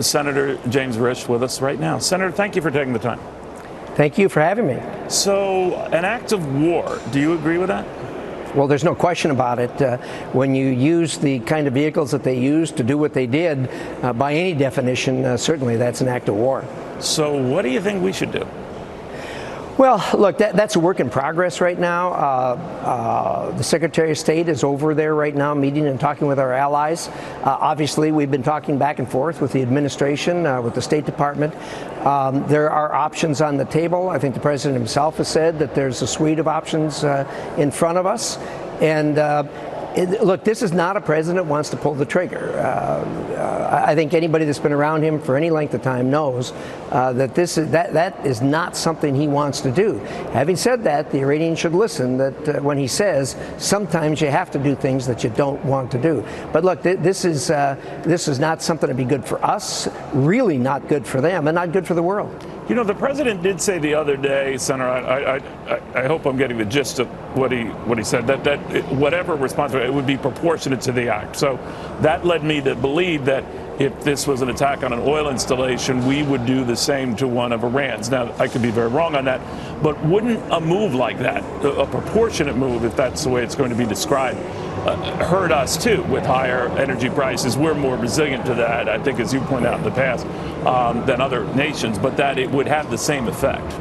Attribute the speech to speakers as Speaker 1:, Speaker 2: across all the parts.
Speaker 1: Senator James Risch with us right now. Senator, thank you for taking the time.
Speaker 2: Thank you for having me.
Speaker 1: So, an act of war, do you agree with that?
Speaker 2: Well, there's no question about it. When you use the kind of vehicles that they used to do what they did, by any definition, certainly that's an act of war.
Speaker 1: So what do you think we should do?
Speaker 2: Well, look, that's a work in progress right now. The Secretary of State is over there right now meeting and talking with our allies. Obviously, we've been talking back and forth with the administration, with the State Department. There are options on the table. I think the President himself has said that there's a suite of options in front of us. And look, this is not a president who wants to pull the trigger. I think anybody that's been around him for any length of time knows that that is not something he wants to do. Having said that, the Iranians should listen that when he says sometimes you have to do things that you don't want to do. But look, this is not something to be good for us, really not good for them, and not good for the world.
Speaker 1: You know, the president did say the other day, Senator, I hope I'm getting the gist of what he said, that whatever responsibility, it would be proportionate to the act. So that led me to believe that if this was an attack on an oil installation, we would do the same to one of Iran's. Now, I could be very wrong on that, but wouldn't a move like that, a proportionate move, if that's the way it's going to be described, hurt us too with higher energy prices? We're more resilient to that, I think, as you pointed out in the past, than other nations, but that it would have the same effect.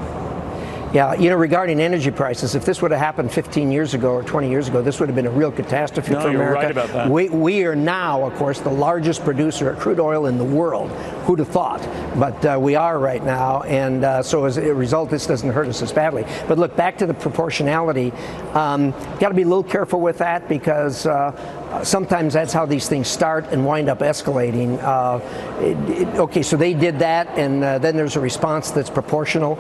Speaker 2: Yeah, you know, regarding energy prices, if this would have happened 15 years ago or 20 years ago, this would have been a real catastrophe for America.
Speaker 1: You're right about that.
Speaker 2: We are now, of course, the largest producer of crude oil in the world. Who'd have thought? But we are right now, and so as a result, this doesn't hurt us as badly. But look, back to the proportionality. Got to be a little careful with that because sometimes that's how these things start and wind up escalating. Okay, so they did that, and then there's a response that's proportional.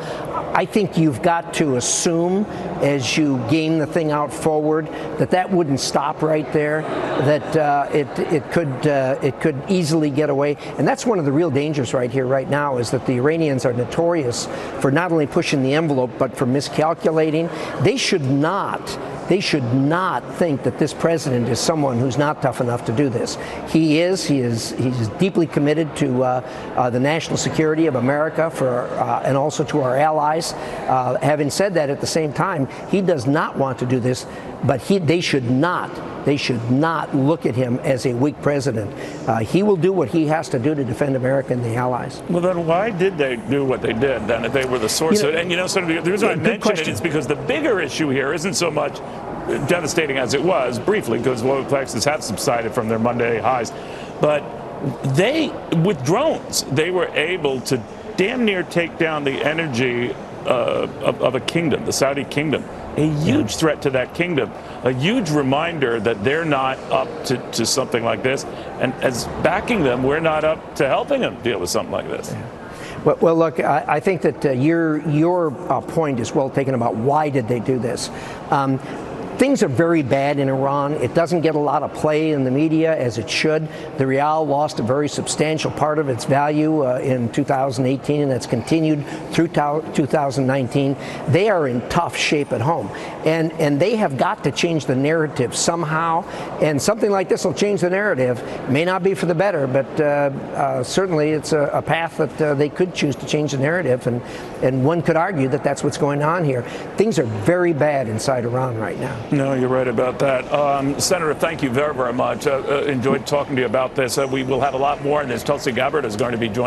Speaker 2: I think you've got to assume as you game the thing out forward that wouldn't stop right there, that it could easily get away. And that's one of the real dangers right here, right now, is that the Iranians are notorious for not only pushing the envelope, but for miscalculating. They should not think that this president is someone who's not tough enough to do this. He's deeply committed to the national security of America and also to our allies. Having said that, at the same time, he does not want to do this, but they should not look at him as a weak president. He will do what he has to do to defend America and the allies.
Speaker 1: Well, then why did they do what they did then if they were the source of it? And the reason I mention it is because the bigger issue here isn't so much devastating as it was briefly, because oil prices have subsided from their Monday highs, but with drones, they were able to damn near take down the energy of a kingdom, the Saudi kingdom. A huge threat to that kingdom, a huge reminder that they're not up to something like this, and as backing them, we're not up to helping them deal with something like this.
Speaker 2: Yeah. Well, look, I think that your point is well taken about why did they do this. Things are very bad in Iran. It doesn't get a lot of play in the media as it should. The rial lost a very substantial part of its value in 2018, and that's continued through 2019. They are in tough shape at home, and they have got to change the narrative somehow. And something like this will change the narrative. It may not be for the better, but certainly it's a path that they could choose to change the narrative. And one could argue that that's what's going on here. Things are very bad inside Iran right now.
Speaker 1: No, you're right about that. Senator, thank you very, very much. Enjoyed talking to you about this. We will have a lot more, and Tulsi Gabbard is going to be joining